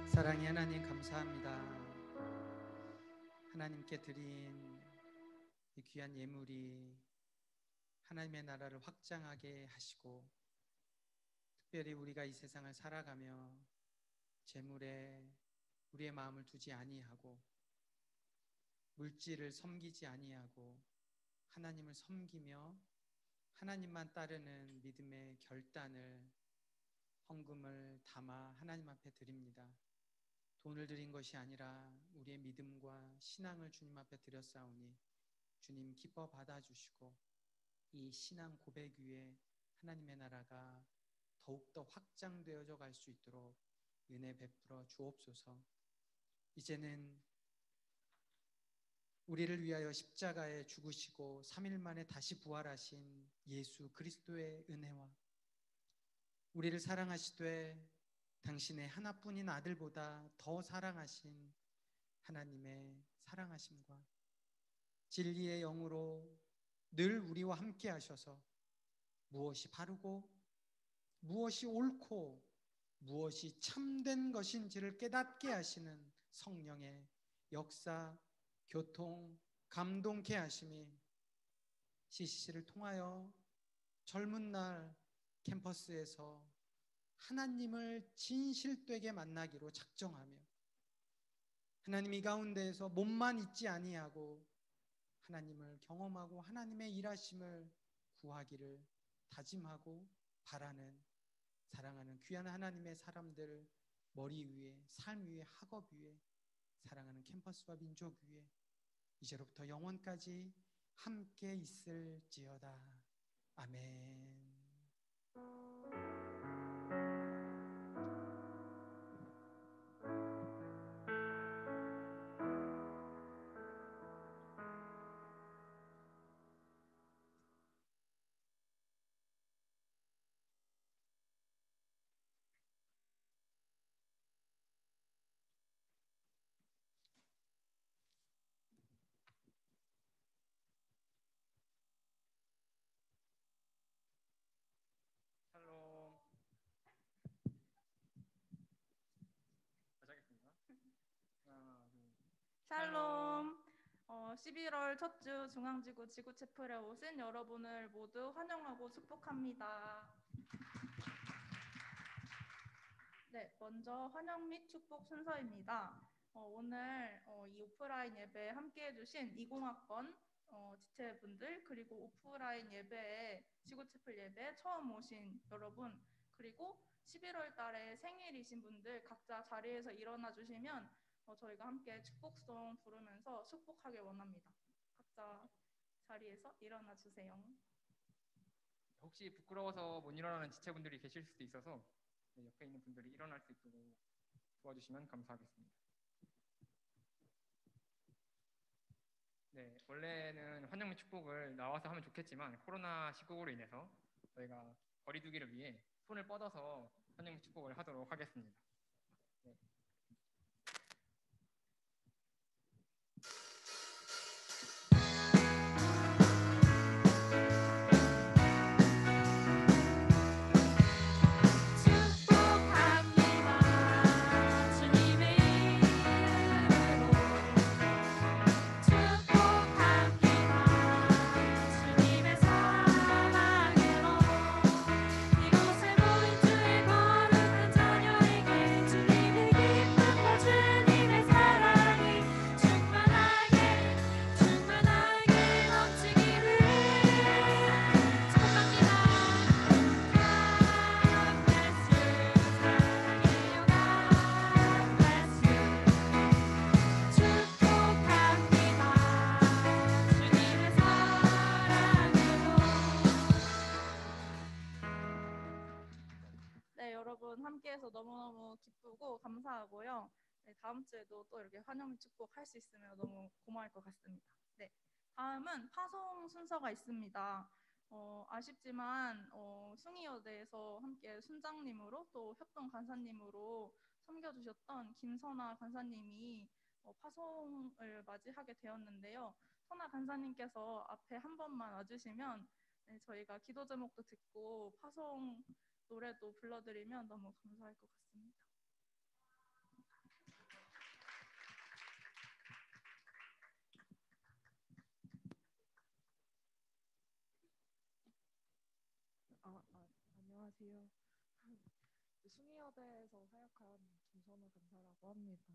사랑의 하나님 감사합니다. 하나님께 드린 이 귀한 예물이 하나님의 나라를 확장하게 하시고, 특별히 우리가 이 세상을 살아가며 재물에 우리의 마음을 두지 아니하고 물질을 섬기지 아니하고 하나님을 섬기며 하나님만 따르는 믿음의 결단을, 헌금을 담아 하나님 앞에 드립니다. 돈을 드린 것이 아니라 우리의 믿음과 신앙을 주님 앞에 드렸사오니 주님 기뻐 받아주시고, 이 신앙 고백 위에 하나님의 나라가 더욱더 확장되어져 갈 수 있도록 은혜 베풀어 주옵소서. 이제는 우리를 위하여 십자가에 죽으시고 3일 만에 다시 부활하신 예수 그리스도의 은혜와 우리를 사랑하시되 당신의 하나뿐인 아들보다 더 사랑하신 하나님의 사랑하심과 진리의 영으로 늘 우리와 함께 하셔서 무엇이 바르고 무엇이 옳고 무엇이 참된 것인지를 깨닫게 하시는 성령의 역사, 교통, 감동케 하심이 CCC를 통하여 젊은 날 캠퍼스에서 하나님을 진실되게 만나기로 작정하며 하나님 이 가운데에서 몸만 있지 아니하고 하나님을 경험하고 하나님의 일하심을 구하기를 다짐하고 바라는, 사랑하는 귀한 하나님의 사람들 머리 위에, 삶 위에, 학업 위에, 사랑하는 캠퍼스와 민족 위에 이제로부터 영원까지 함께 있을지어다. 아멘. 11월 첫 주 중앙지구 지구채플에 오신 여러분을 모두 환영하고 축복합니다. 네, 먼저 환영 및 축복 순서입니다. 오늘 이 오프라인 예배에 함께 해주신 20학번 지체분들, 그리고 오프라인 예배에 지구채플 예배에 처음 오신 여러분, 그리고 11월 달에 생일이신 분들 각자 자리에서 일어나 주시면 저희가 함께 축복송 부르면서 축복하길 원합니다. 각자 자리에서 일어나 주세요. 혹시 부끄러워서 못 일어나는 지체분들이 계실 수도 있어서 옆에 있는 분들이 일어날 수 있도록 도와주시면 감사하겠습니다. 네, 원래는 환영 및 축복을 나와서 하면 좋겠지만 코로나 시국으로 인해서 저희가 거리두기를 위해 손을 뻗어서 환영 및 축복을 하도록 하겠습니다. 네. 네, 여러분 함께해서 너무너무 기쁘고 감사하고요. 네, 다음 주에도 또 이렇게 환영 및 축복 할 수 있으면 너무 고마울 것 같습니다. 네, 다음은 파송 순서가 있습니다. 아쉽지만 숭이여대에서 함께 순장님으로 또 협동 간사님으로 섬겨주셨던 김선아 간사님이 파송을 맞이하게 되었는데요. 선아 간사님께서 앞에 한 번만 와주시면 네, 저희가 기도 제목도 듣고 파송 노래도 불러드리면 너무 감사할 것 같습니다. 안녕하세요. 숭이여대에서 사역한 김선우 간사라고 합니다.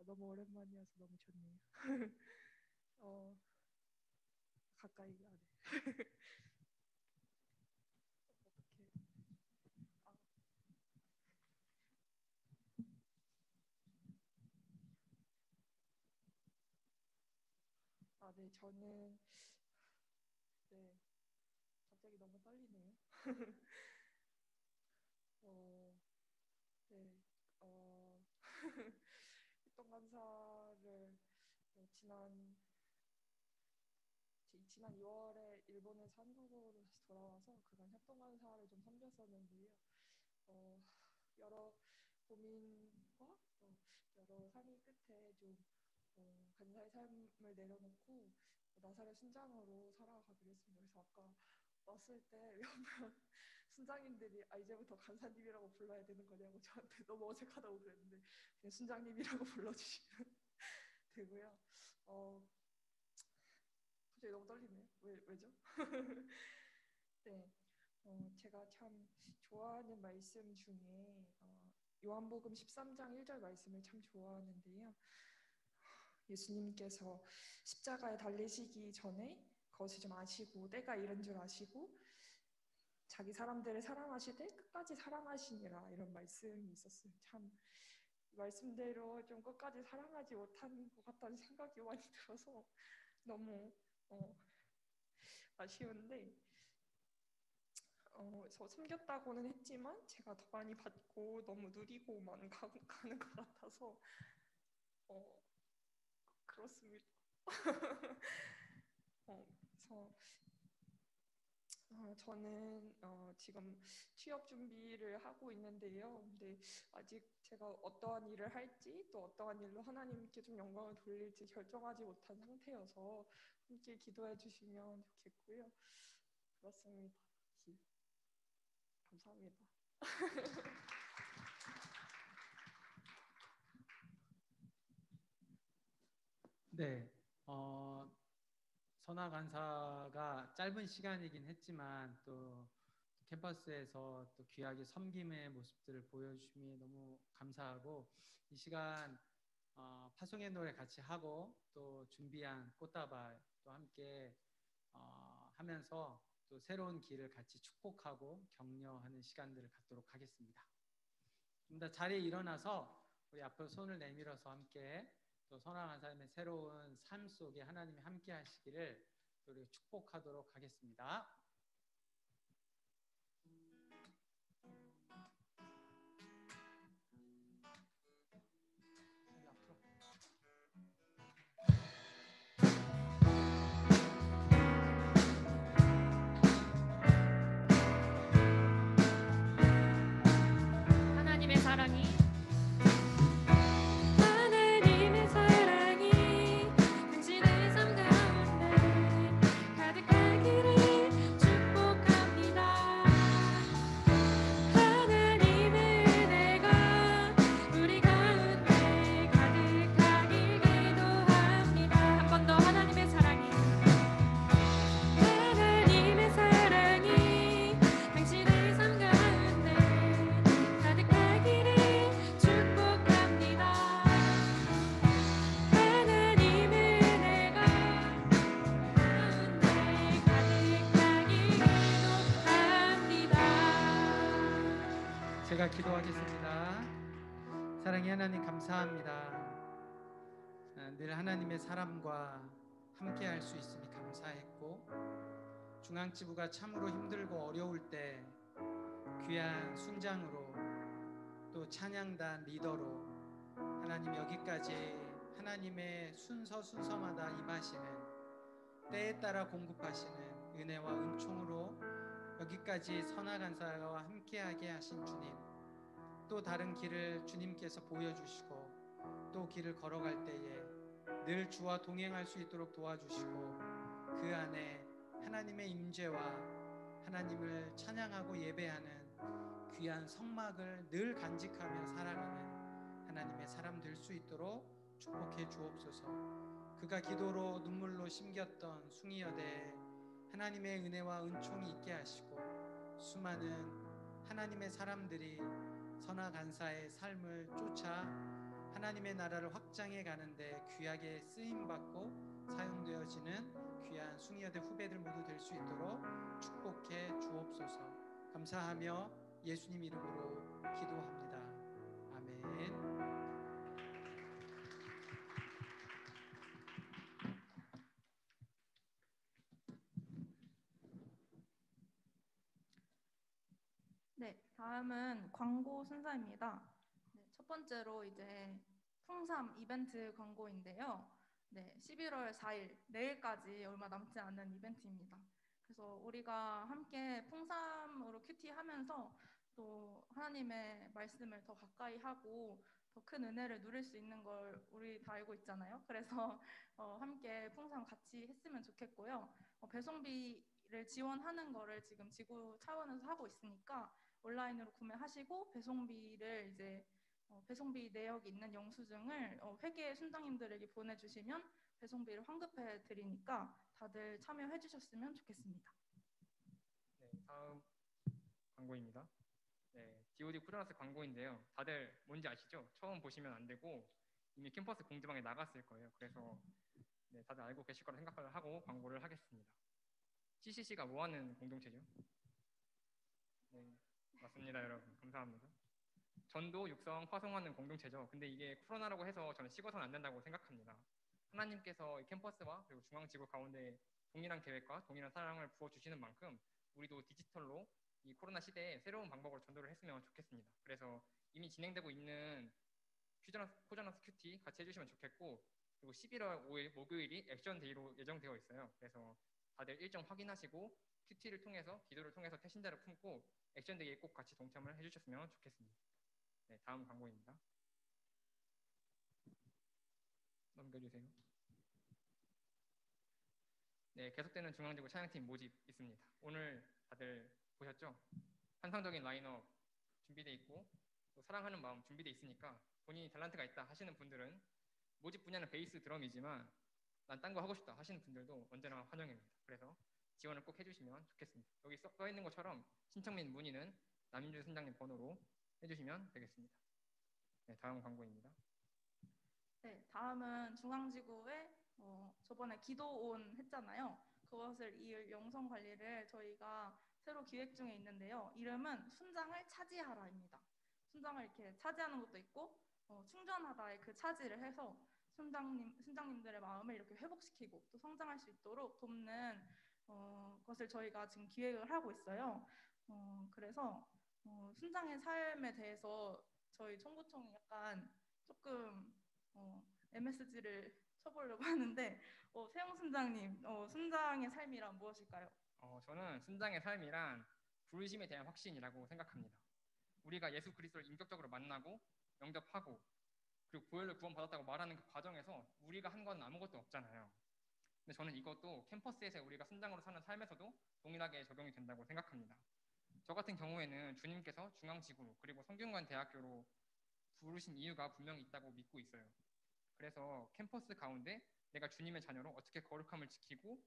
너무 오랜만이어서 너무 좋네요. 가까이 네. 네, 저는 네, 갑자기 너무 떨리네요. 네, 협동 간사를 지난 2월에 일본에서 한국으로 다시 돌아와서 그간 협동 간사를 좀 섬겼었는데요. 여러 고민과 여러 상의 끝에 좀 간사의 삶을 내려놓고 나사렛 순장으로 살아가기로 했습니다. 그래서 아까 왔을 때 몇몇 순장님들이 이제부터 간사님이라고 불러야 되는 거냐고 저한테 너무 어색하다고 그랬는데 그냥 순장님이라고 불러주시면 되고요. 갑자기 너무 떨리네요. 왜죠? 네, 제가 참 좋아하는 말씀 중에 요한복음 13장 1절 말씀을 참 좋아하는데요. 예수님께서 십자가에 달리시기 전에 그것을 좀 아시고 때가 이른 줄 아시고 자기 사람들을 사랑하시되 끝까지 사랑하시니라 이런 말씀이 있었어요. 참 말씀대로 좀 끝까지 사랑하지 못한 것 같다는 생각이 많이 들어서 너무 아쉬운데 저 숨겼다고는 했지만 제가 더 많이 받고 너무 누리고만 가는 것 같아서 그렇습니다. 그래서 저는 지금 취업 준비를 하고 있는데요. 근데 아직 제가 어떠한 일을 할지 또 어떠한 일로 하나님께 좀 영광을 돌릴지 결정하지 못한 상태여서 함께 기도해 주시면 좋겠고요. 그렇습니다. 감사합니다. 네, 선화 간사가 짧은 시간이긴 했지만 또 캠퍼스에서 또 귀하게 섬김의 모습들을 보여주심이 너무 감사하고 이 시간 파송의 노래 같이 하고 또 준비한 꽃다발 또 함께 하면서 또 새로운 길을 같이 축복하고 격려하는 시간들을 갖도록 하겠습니다. 좀 더 자리에 일어나서 우리 앞으로 손을 내밀어서 함께 또 선화 간사님의 새로운 삶 속에 하나님이 함께 하시기를 우리 축복하도록 하겠습니다. 하나님의 사랑이 당신의 삶 가운데 가득하기를 축복합니다. 하나님의 은혜가 우리 가운데 가득하길 기도합니다. 한 번 더 하나님의 사랑이 당신의 삶 가운데 가득하기를 축복합니다. 하나님의 은혜가 가운데 가득하길 기도합니다. 제가 기도하겠습니다. 사랑의 하나님 감사합니다. 늘 하나님의 사람과 함께 할 수 있음이 감사했고 중앙지부가 참으로 힘들고 어려울 때 귀한 순장으로 또 찬양단 리더로 하나님 여기까지 하나님의 순서마다 임하시는 때에 따라 공급하시는 은혜와 은총으로 여기까지 선화 간사와 함께하게 하신 주님, 또 다른 길을 주님께서 보여주시고 또 길을 걸어갈 때에 늘 주와 동행할 수 있도록 도와주시고 그 안에 하나님의 임재와 하나님을 찬양하고 예배하는 귀한 성막을 늘 간직하며 살아가는 하나님의 사람 될 수 있도록 축복해 주옵소서. 그가 기도로 눈물로 심겼던 숭이여대에 하나님의 은혜와 은총이 있게 하시고 수많은 하나님의 사람들이 선화 간사의 삶을 쫓아 하나님의 나라를 확장해 가는데 귀하게 쓰임받고 사용되어지는 귀한 숭이여대 후배들 모두 될 수 있도록 축복해 주옵소서. 감사하며 예수님 이름으로 기도합니다. 아멘. 네, 다음은 광고 순서입니다. 네, 첫 번째로 이제 풍삼 이벤트 광고인데요. 네, 11월 4일 내일까지 얼마 남지 않은 이벤트입니다. 그래서 우리가 함께 풍삼으로 큐티하면서 또 하나님의 말씀을 더 가까이 하고 더 큰 은혜를 누릴 수 있는 걸 우리 다 알고 있잖아요. 그래서 함께 풍삼 같이 했으면 좋겠고요. 배송비를 지원하는 거를 지금 지구 차원에서 하고 있으니까 온라인으로 구매하시고 배송비를 이제 배송비 내역이 있는 영수증을 회계 순장님들에게 보내주시면 배송비를 환급해 드리니까 다들 참여해 주셨으면 좋겠습니다. 네, 다음 광고입니다. 네, DoD 쿠드라스 광고인데요. 다들 뭔지 아시죠? 처음 보시면 안 되고 이미 캠퍼스 공지방에 나갔을 거예요. 그래서 네, 다들 알고 계실 거라 생각을 하고 광고를 하겠습니다. CCC가 뭐 하는 공동체죠? 네, 맞습니다, 여러분. 감사합니다. 전도, 육성, 화성하는 공동체죠. 근데 이게 코로나라고 해서 저는 식어서는 안 된다고 생각합니다. 하나님께서 이 캠퍼스와 그리고 중앙지구 가운데 동일한 계획과 동일한 사랑을 부어주시는 만큼 우리도 디지털로 이 코로나 시대에 새로운 방법으로 전도를 했으면 좋겠습니다. 그래서 이미 진행되고 있는 코저너스 큐티 같이 해주시면 좋겠고, 그리고 11월 5일 목요일이 액션데이로 예정되어 있어요. 그래서 다들 일정 확인하시고 큐티를 통해서 기도를 통해서 태신자를 품고 액션데이에 꼭 같이 동참을 해주셨으면 좋겠습니다. 네, 다음 광고입니다. 넘겨주세요. 네, 계속되는 중앙지구 찬양팀 모집 있습니다. 오늘 다들 보셨죠? 환상적인 라인업 준비되어 있고 또 사랑하는 마음 준비되어 있으니까 본인이 탤런트가 있다 하시는 분들은 모집 분야는 베이스 드럼이지만 난 딴 거 하고 싶다 하시는 분들도 언제나 환영입니다. 그래서 지원을 꼭 해주시면 좋겠습니다. 여기 써 있는 것처럼 신청 및 문의는 남인준 순장님 번호로 해주시면 되겠습니다. 네, 다음 광고입니다. 네, 다음은 중앙지구에 저번에 기도온 했잖아요. 그것을 이을 영성 관리를 저희가 새로 기획 중에 있는데요. 이름은 순장을 차지하라입니다. 순장을 이렇게 차지하는 것도 있고 충전하다의 그 차지를 해서 순장님들의 마음을 이렇게 회복시키고 또 성장할 수 있도록 돕는 것을 저희가 지금 기획을 하고 있어요. 그래서 순장의 삶에 대해서 저희 총구청이 약간 조금 MSG를 쳐보려고 하는데 세용 순장님, 순장의 삶이란 무엇일까요? 저는 순장의 삶이란 부르심에 대한 확신이라고 생각합니다. 우리가 예수 그리스도를 인격적으로 만나고 영접하고 그리고 보혈로 구원받았다고 말하는 그 과정에서 우리가 한 건 아무것도 없잖아요. 근데 저는 이것도 캠퍼스에서 우리가 순장으로 사는 삶에서도 동일하게 적용이 된다고 생각합니다. 저 같은 경우에는 주님께서 중앙지구로 그리고 성균관대학교로 부르신 이유가 분명히 있다고 믿고 있어요. 그래서 캠퍼스 가운데 내가 주님의 자녀로 어떻게 거룩함을 지키고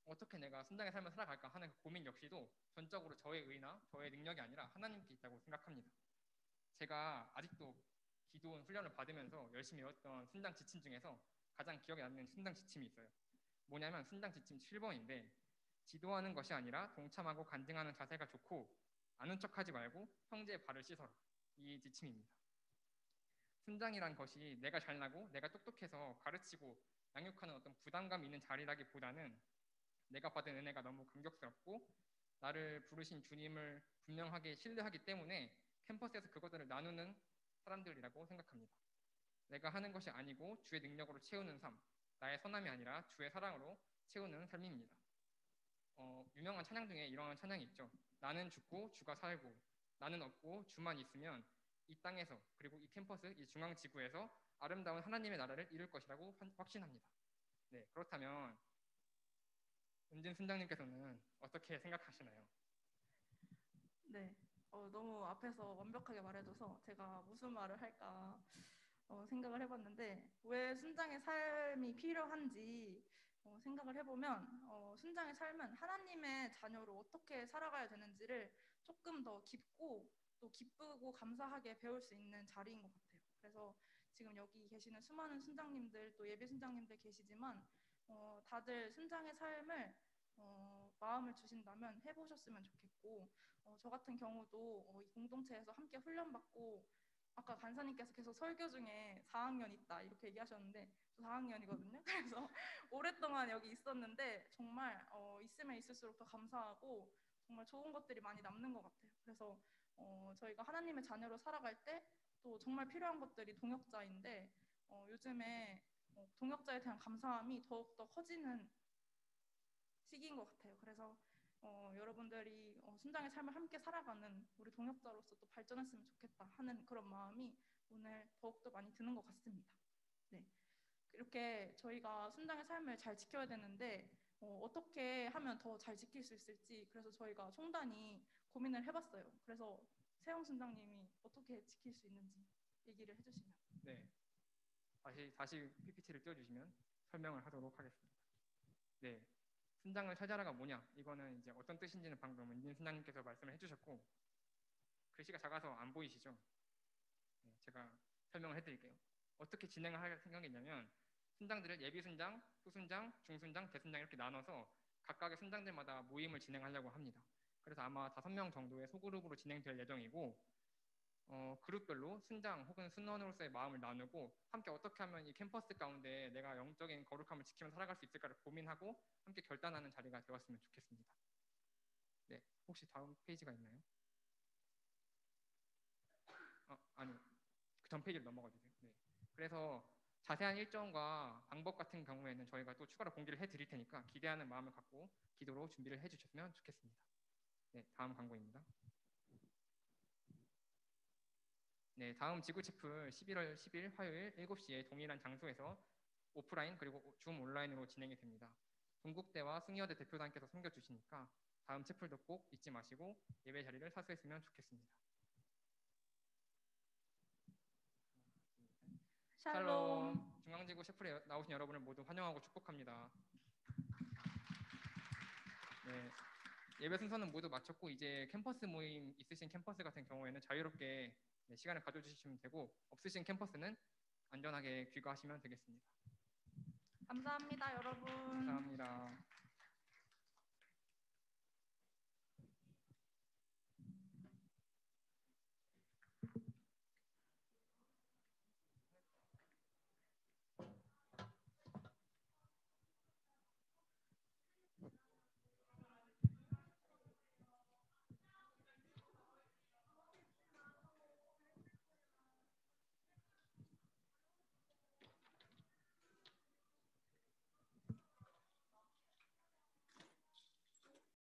어떻게 내가 순장의 삶을 살아갈까 하는 그 고민 역시도 전적으로 저의 의나 저의 능력이 아니라 하나님께 있다고 생각합니다. 제가 아직도 기도원 훈련을 받으면서 열심히 외웠던 순장 지침 중에서 가장 기억에 남는 순장 지침이 있어요. 뭐냐면 순장 지침 7번인데 지도하는 것이 아니라 동참하고 간증하는 자세가 좋고 아는 척하지 말고 형제의 발을 씻어라. 이 지침입니다. 순장이란 것이 내가 잘나고 내가 똑똑해서 가르치고 양육하는 어떤 부담감 있는 자리라기보다는 내가 받은 은혜가 너무 감격스럽고 나를 부르신 주님을 분명하게 신뢰하기 때문에 캠퍼스에서 그것들을 나누는 사람들이라고 생각합니다. 내가 하는 것이 아니고 주의 능력으로 채우는 삶, 나의 선함이 아니라 주의 사랑으로 채우는 삶입니다. 유명한 찬양 중에 이러한 찬양이 있죠. 나는 죽고 주가 살고 나는 없고 주만 있으면 이 땅에서 그리고 이 캠퍼스, 이 중앙지구에서 아름다운 하나님의 나라를 이룰 것이라고 확신합니다. 네, 그렇다면 은진 순장님께서는 어떻게 생각하시나요? 네, 너무 앞에서 완벽하게 말해줘서 제가 무슨 말을 할까 생각을 해봤는데 왜 순장의 삶이 필요한지 생각을 해보면 순장의 삶은 하나님의 자녀로 어떻게 살아가야 되는지를 조금 더 깊고 또 기쁘고 감사하게 배울 수 있는 자리인 것 같아요. 그래서 지금 여기 계시는 수많은 순장님들 또 예비 순장님들 계시지만 다들 순장의 삶을 마음을 주신다면 해보셨으면 좋겠고 저 같은 경우도 이 공동체에서 함께 훈련받고 아까 간사님께서 계속 설교 중에 4학년 있다 이렇게 얘기하셨는데 저 4학년이거든요. 그래서 오랫동안 여기 있었는데 정말 있으면 있을수록 더 감사하고 정말 좋은 것들이 많이 남는 것 같아요. 그래서 저희가 하나님의 자녀로 살아갈 때 또 정말 필요한 것들이 동역자인데 요즘에 동역자에 대한 감사함이 더욱더 커지는 시기인 것 같아요. 그래서 여러분들이 순장의 삶을 함께 살아가는 우리 동역자로서 또 발전했으면 좋겠다 하는 그런 마음이 오늘 더욱더 많이 드는 것 같습니다. 네, 이렇게 저희가 순장의 삶을 잘 지켜야 되는데 어떻게 하면 더 잘 지킬 수 있을지 그래서 저희가 총단이 고민을 해봤어요. 그래서 세영 순장님이 어떻게 지킬 수 있는지 얘기를 해주시면. 네, 다시 PPT를 띄워주시면 설명을 하도록 하겠습니다. 네, 순장을 찾아라가 뭐냐? 이거는 이제 어떤 뜻인지는 방금 은진 순장님께서 말씀을 해주셨고 글씨가 작아서 안 보이시죠? 네, 제가 설명을 해드릴게요. 어떻게 진행을 할 생각이냐면 순장들을 예비 순장, 후순장, 중순장, 대순장 이렇게 나눠서 각각의 순장들마다 모임을 진행하려고 합니다. 그래서 아마 5명 정도의 소그룹으로 진행될 예정이고 그룹별로 순장 혹은 순원으로서의 마음을 나누고 함께 어떻게 하면 이 캠퍼스 가운데 내가 영적인 거룩함을 지키며 살아갈 수 있을까를 고민하고 함께 결단하는 자리가 되었으면 좋겠습니다. 네, 혹시 다음 페이지가 있나요? 아니, 그 전 페이지를 넘어가 주세요. 네. 그래서 자세한 일정과 방법 같은 경우에는 저희가 또 추가로 공지를 해드릴 테니까 기대하는 마음을 갖고 기도로 준비를 해주셨으면 좋겠습니다. 네, 다음 광고입니다. 네, 다음 지구체플 11월 10일 화요일 7시에 동일한 장소에서 오프라인 그리고 줌 온라인으로 진행이 됩니다. 동국대와 승여대 대표단께서 섬겨주시니까 다음 체플도 꼭 잊지 마시고 예배 자리를 사수했으면 좋겠습니다. 샬롬. 중앙지구 셰플에 나오신 여러분을 모두 환영하고 축복합니다. 네, 예배 순서는 모두 마쳤고 이제 캠퍼스 모임 있으신 캠퍼스 같은 경우에는 자유롭게 시간을 가져주시면 되고 없으신 캠퍼스는 안전하게 귀가하시면 되겠습니다. 감사합니다, 여러분. 감사합니다.